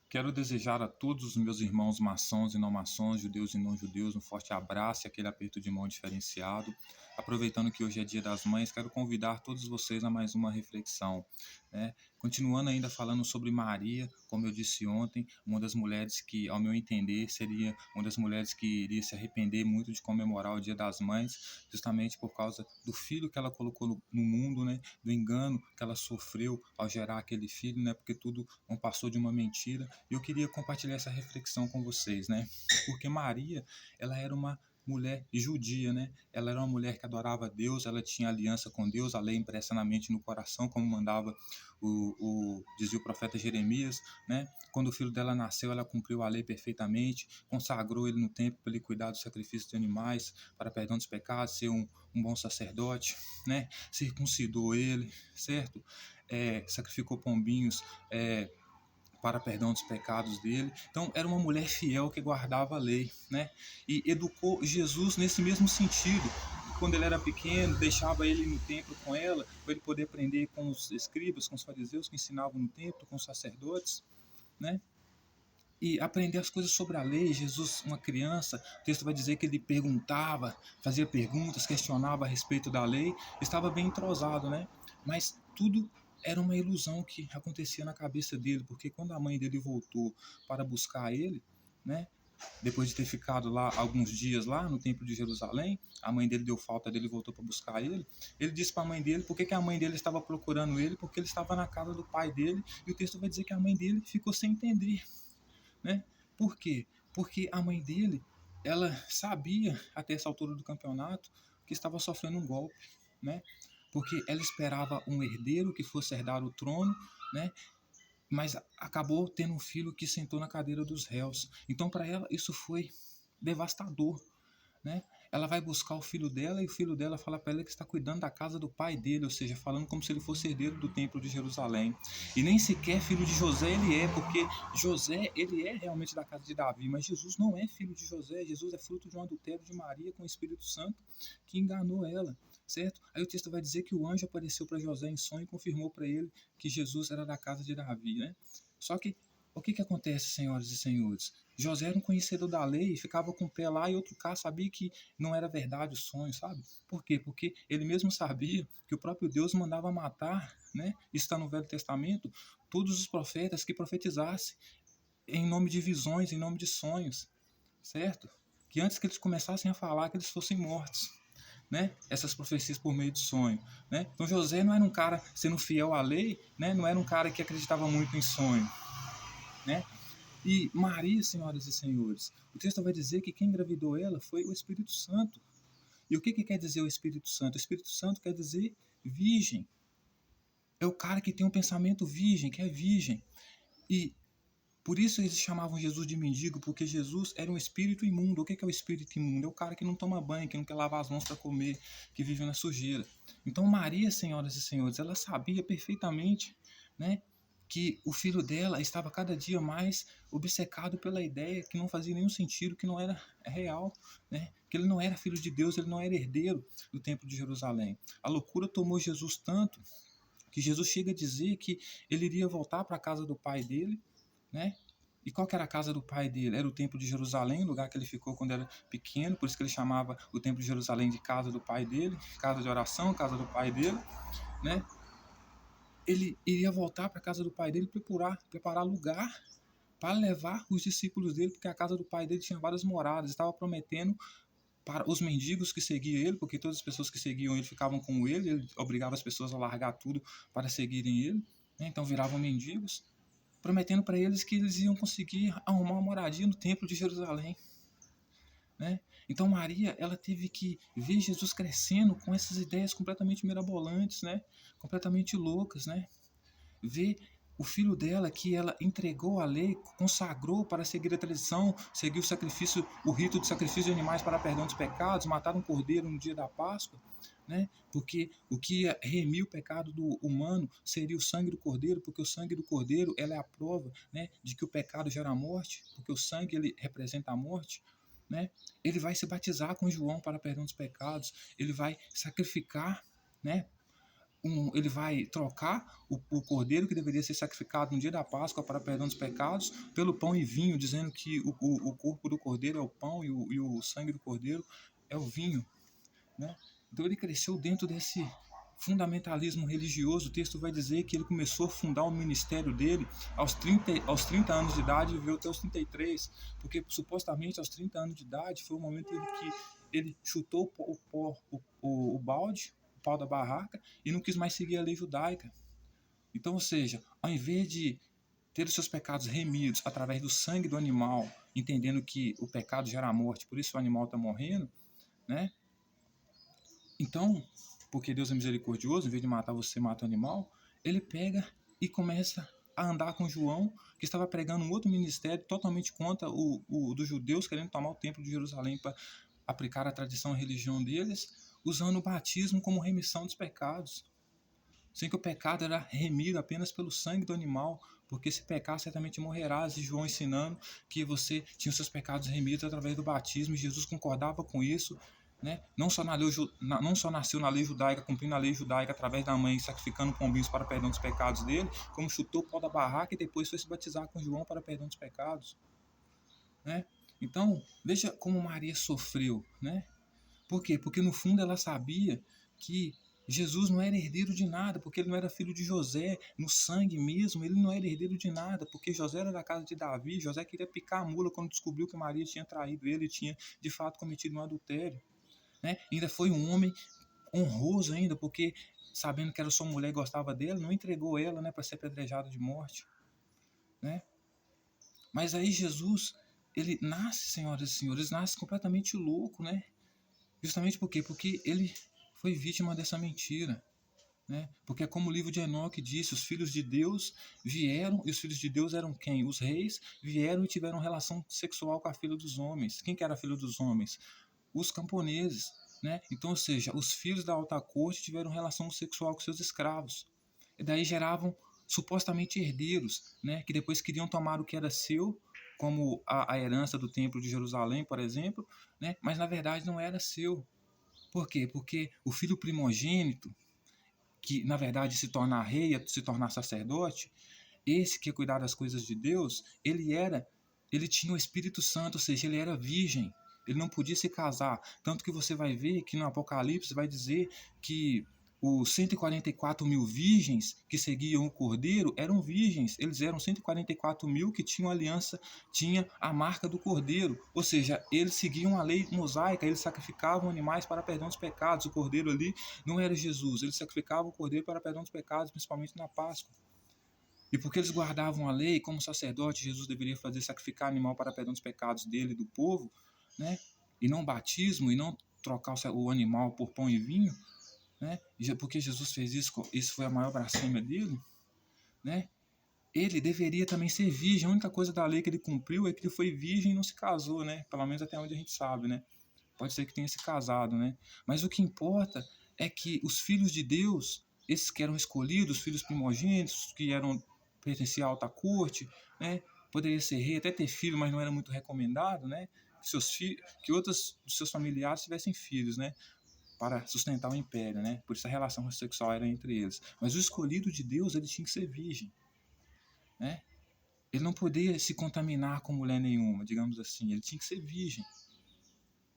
Quero desejar a todos os meus irmãos maçons e não maçons, judeus e não judeus, um forte abraço e aquele aperto de mão diferenciado. Aproveitando que hoje é Dia das Mães, quero convidar todos vocês a mais uma reflexão, né? Continuando ainda falando sobre Maria, como eu disse ontem, uma das mulheres que, ao meu entender, seria uma das mulheres que iria se arrepender muito de comemorar o Dia das Mães, justamente por causa do filho que ela colocou no mundo, né? Do engano que ela sofreu ao gerar aquele filho, né? Porque tudo não passou de uma mentira. E eu queria compartilhar essa reflexão com vocês, né? Porque Maria, ela era uma mulher judia, né? Ela era uma mulher que adorava a Deus, ela tinha aliança com Deus, a lei impressa na mente e no coração, como mandava dizia o profeta Jeremias, né? Quando o filho dela nasceu, ela cumpriu a lei perfeitamente, consagrou ele no templo para ele cuidar do sacrifício de animais, para perdão dos pecados, ser um bom sacerdote, né? Circuncidou ele, certo? Sacrificou pombinhos, para perdão dos pecados dele. Então, era uma mulher fiel que guardava a lei, né? E educou Jesus nesse mesmo sentido. Quando ele era pequeno, deixava ele no templo com ela, para ele poder aprender com os escribas, com os fariseus que ensinavam no templo, com os sacerdotes, né? E aprender as coisas sobre a lei. Jesus, uma criança, o texto vai dizer que ele perguntava, fazia perguntas, questionava a respeito da lei, estava bem entrosado, né? Mas tudo era uma ilusão que acontecia na cabeça dele, porque quando a mãe dele voltou para buscar ele, né? Depois de ter ficado lá alguns dias lá no templo de Jerusalém, a mãe dele deu falta dele e voltou para buscar ele. Ele disse para a mãe dele porque que a mãe dele estava procurando ele, porque ele estava na casa do pai dele, e o texto vai dizer que a mãe dele ficou sem entender, né? Por quê? Porque a mãe dele, ela sabia até essa altura do campeonato que estava sofrendo um golpe, né? Porque ela esperava um herdeiro que fosse herdar o trono, né? Mas acabou tendo um filho que sentou na cadeira dos réus. Então, para ela, isso foi devastador, né? Ela vai buscar o filho dela e o filho dela fala para ela que está cuidando da casa do pai dele, ou seja, falando como se ele fosse herdeiro do templo de Jerusalém. E nem sequer filho de José ele é, porque José ele é realmente da casa de Davi, mas Jesus não é filho de José. Jesus é fruto de um adultério de Maria com o Espírito Santo que enganou ela, certo? Aí o texto vai dizer que o anjo apareceu para José em sonho e confirmou para ele que Jesus era da casa de Davi, né? Só que o que acontece, senhoras e senhores? José era um conhecedor da lei, ficava com o pé lá e outro cara sabia que não era verdade o sonho, sabe? Por quê? Porque ele mesmo sabia que o próprio Deus mandava matar, né? Isso está no Velho Testamento, todos os profetas que profetizassem em nome de visões, em nome de sonhos, certo? Que antes que eles começassem a falar, que eles fossem mortos, né? Essas profecias por meio de sonho, né? Então José não era um cara sendo fiel à lei, né? Não era um cara que acreditava muito em sonho, né? E Maria, senhoras e senhores, o texto vai dizer que quem engravidou ela foi o Espírito Santo. E o que quer dizer o Espírito Santo? O Espírito Santo quer dizer virgem. É o cara que tem um pensamento virgem, que é virgem. E por isso eles chamavam Jesus de mendigo, porque Jesus era um espírito imundo. O que é o espírito imundo? É o cara que não toma banho, que não quer lavar as mãos para comer, que vive na sujeira. Então Maria, senhoras e senhores, ela sabia perfeitamente, né, que o filho dela estava cada dia mais obcecado pela ideia que não fazia nenhum sentido, que não era real, né? Que ele não era filho de Deus, ele não era herdeiro do templo de Jerusalém. A loucura tomou Jesus tanto que Jesus chega a dizer que ele iria voltar para a casa do pai dele, né? E qual que era a casa do pai dele? Era o templo de Jerusalém, lugar que ele ficou quando era pequeno, por isso que ele chamava o templo de Jerusalém de casa do pai dele, casa de oração, casa do pai dele, né? Ele iria voltar para a casa do pai dele, preparar lugar para levar os discípulos dele, porque a casa do pai dele tinha várias moradas, estava prometendo para os mendigos que seguiam ele, porque todas as pessoas que seguiam ele ficavam com ele obrigava as pessoas a largar tudo para seguirem ele, né? Então viravam mendigos, prometendo para eles que eles iam conseguir arrumar uma moradia no templo de Jerusalém, né? Então Maria, ela teve que ver Jesus crescendo com essas ideias completamente mirabolantes, né? Completamente loucas, né? Ver o filho dela que ela entregou a lei, consagrou para seguir a tradição, seguir o sacrifício, o rito de sacrifício de animais para perdão dos pecados, matar um cordeiro no dia da Páscoa, né? Porque o que ia remir o pecado do humano seria o sangue do cordeiro, porque o sangue do cordeiro ela é a prova, né, de que o pecado gera a morte, porque o sangue ele representa a morte, né? Ele vai se batizar com João para perdão dos pecados, ele vai sacrificar, né, ele vai trocar o cordeiro que deveria ser sacrificado no dia da Páscoa para perdão dos pecados pelo pão e vinho, dizendo que o corpo do cordeiro é o pão e o sangue do cordeiro é o vinho, né? Então ele cresceu dentro desse fundamentalismo religioso. O texto vai dizer que ele começou a fundar o ministério dele aos 30 anos de idade e viveu até os 33, porque supostamente aos 30 anos de idade foi o momento em que ele chutou o balde, o pau da barraca, e não quis mais seguir a lei judaica. Então, ou seja, ao invés de ter os seus pecados remidos através do sangue do animal, entendendo que o pecado gera a morte, por isso o animal está morrendo, né? Então, porque Deus é misericordioso, em vez de matar você, mata o animal, ele pega e começa a andar com João, que estava pregando um outro ministério totalmente contra o dos judeus, querendo tomar o templo de Jerusalém para aplicar a tradição e a religião deles, usando o batismo como remissão dos pecados. Sem que o pecado era remido apenas pelo sangue do animal, porque se pecar certamente morrerás, e João ensinando que você tinha os seus pecados remidos através do batismo, e Jesus concordava com isso, né? Não só nasceu na lei judaica, cumprindo a lei judaica através da mãe, sacrificando pombinhos para perdão dos pecados dele, como chutou o pau da barraca e depois foi se batizar com João para perdão dos pecados, né? Então, veja como Maria sofreu, né? Por quê? Porque no fundo ela sabia que Jesus não era herdeiro de nada, porque ele não era filho de José, no sangue mesmo, ele não era herdeiro de nada, porque José era da casa de Davi, José queria picar a mula quando descobriu que Maria tinha traído ele, tinha de fato cometido um adultério, né? Ainda foi um homem honroso ainda, porque sabendo que era sua mulher e gostava dela, não entregou ela, né, para ser apedrejado de morte, né? Mas aí Jesus, ele nasce, senhoras e senhores, nasce completamente louco, né? Justamente por quê? Porque ele foi vítima dessa mentira, né? Porque é como o livro de Enoque disse, os filhos de Deus vieram, e os filhos de Deus eram quem? Os reis vieram e tiveram relação sexual com a filha dos homens. Quem que era a filha dos homens? Os camponeses, né? Então, ou seja, os filhos da alta corte tiveram relação sexual com seus escravos. E daí geravam supostamente herdeiros, né? Que depois queriam tomar o que era seu, como a herança do templo de Jerusalém, por exemplo, né? Mas na verdade não era seu. Por quê? Porque o filho primogênito, que na verdade se tornar rei, se tornar sacerdote, esse que cuidar das coisas de Deus, ele tinha o Espírito Santo, ou seja, ele era virgem, ele não podia se casar, tanto que você vai ver que no Apocalipse vai dizer que os 144 mil virgens que seguiam o Cordeiro eram virgens, eles eram 144 mil que tinham aliança, tinha a marca do Cordeiro, ou seja, eles seguiam a lei mosaica, eles sacrificavam animais para perdão dos pecados, o Cordeiro ali não era Jesus, eles sacrificavam o Cordeiro para perdão dos pecados, principalmente na Páscoa. E porque eles guardavam a lei, como sacerdote, Jesus deveria fazer sacrificar animal para perdão dos pecados dele e do povo, né? E não batismo, e não trocar o animal por pão e vinho, né? Porque Jesus fez isso foi a maior blasfêmia dele, né? Ele deveria também ser virgem. A única coisa da lei que ele cumpriu é que ele foi virgem e não se casou, né? Pelo menos até onde a gente sabe, né? Pode ser que tenha se casado, né? Mas o que importa é que os filhos de Deus, esses que eram escolhidos, filhos primogênitos, que pertenciam à alta corte, né? Poderia ser rei, até ter filho, mas não era muito recomendado, né? Que outros dos seus familiares tivessem filhos, né? Para sustentar o império, né? Por isso a relação sexual era entre eles. Mas o escolhido de Deus, ele tinha que ser virgem, né? Ele não podia se contaminar com mulher nenhuma, digamos assim. Ele tinha que ser virgem.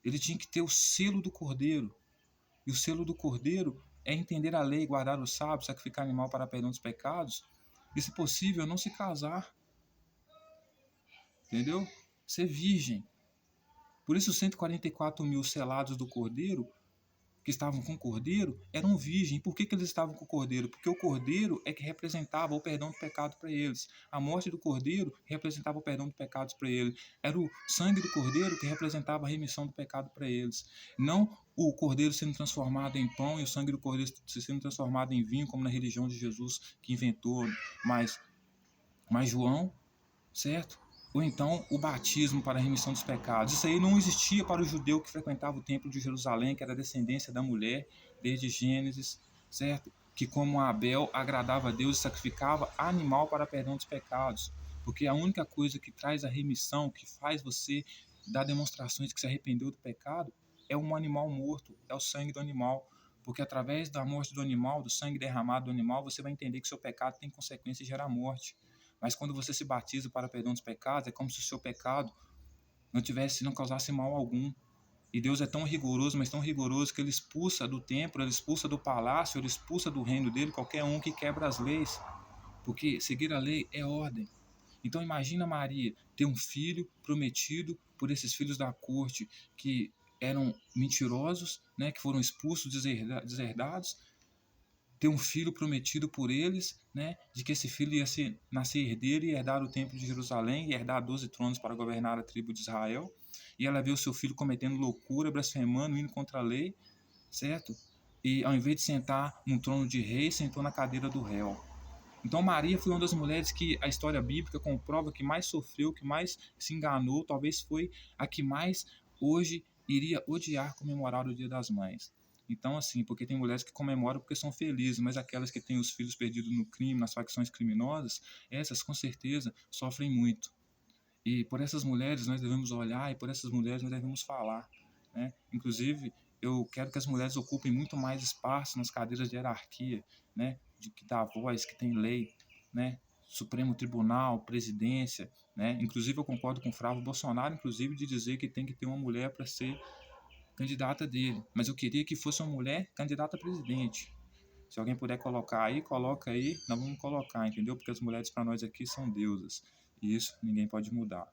Ele tinha que ter o selo do Cordeiro. E o selo do Cordeiro é entender a lei, guardar o sábado, sacrificar animal para perdão dos pecados. E, se possível, não se casar. Entendeu? Ser virgem. Por isso, os 144 mil selados do Cordeiro, que estavam com o Cordeiro, eram virgens. Por que eles estavam com o Cordeiro? Porque o Cordeiro é que representava o perdão do pecado para eles. A morte do Cordeiro representava o perdão do pecado para eles. Era o sangue do Cordeiro que representava a remissão do pecado para eles. Não o Cordeiro sendo transformado em pão e o sangue do Cordeiro sendo transformado em vinho, como na religião de Jesus que inventou mais João, certo? Ou então o batismo para a remissão dos pecados. Isso aí não existia para o judeu que frequentava o templo de Jerusalém, que era a descendência da mulher, desde Gênesis, certo? Que como Abel agradava a Deus e sacrificava animal para perdão dos pecados. Porque a única coisa que traz a remissão, que faz você dar demonstrações de que se arrependeu do pecado, é um animal morto, é o sangue do animal. Porque através da morte do animal, do sangue derramado do animal, você vai entender que seu pecado tem consequência e gera morte. Mas quando você se batiza para perdão dos pecados, é como se o seu pecado não causasse mal algum. E Deus é tão rigoroso, mas tão rigoroso, que ele expulsa do templo, ele expulsa do palácio, ele expulsa do reino dele qualquer um que quebra as leis. Porque seguir a lei é ordem. Então imagina Maria ter um filho prometido por esses filhos da corte que eram mentirosos, né, que foram expulsos, deserdados, ter um filho prometido por eles, né, de que esse filho ia nascer herdeiro e herdar o templo de Jerusalém e herdar 12 tronos para governar a tribo de Israel. E ela vê o seu filho cometendo loucura, blasfemando, indo contra a lei, certo? E ao invés de sentar num trono de rei, sentou na cadeira do réu. Então Maria foi uma das mulheres que a história bíblica comprova que mais sofreu, que mais se enganou, talvez foi a que mais hoje iria odiar comemorar o Dia das Mães. Então, assim, porque tem mulheres que comemoram porque são felizes, mas aquelas que têm os filhos perdidos no crime, nas facções criminosas, essas com certeza sofrem muito. E por essas mulheres nós devemos olhar e por essas mulheres nós devemos falar, né? Inclusive, eu quero que as mulheres ocupem muito mais espaço nas cadeiras de hierarquia, né? De que dá voz, que tem lei, né? Supremo Tribunal, presidência, né? Inclusive eu concordo com o Flávio Bolsonaro, inclusive, de dizer que tem que ter uma mulher para ser candidata dele, mas eu queria que fosse uma mulher candidata a presidente. Se alguém puder colocar aí, coloca aí, nós vamos colocar, entendeu? Porque as mulheres para nós aqui são deusas, e isso ninguém pode mudar.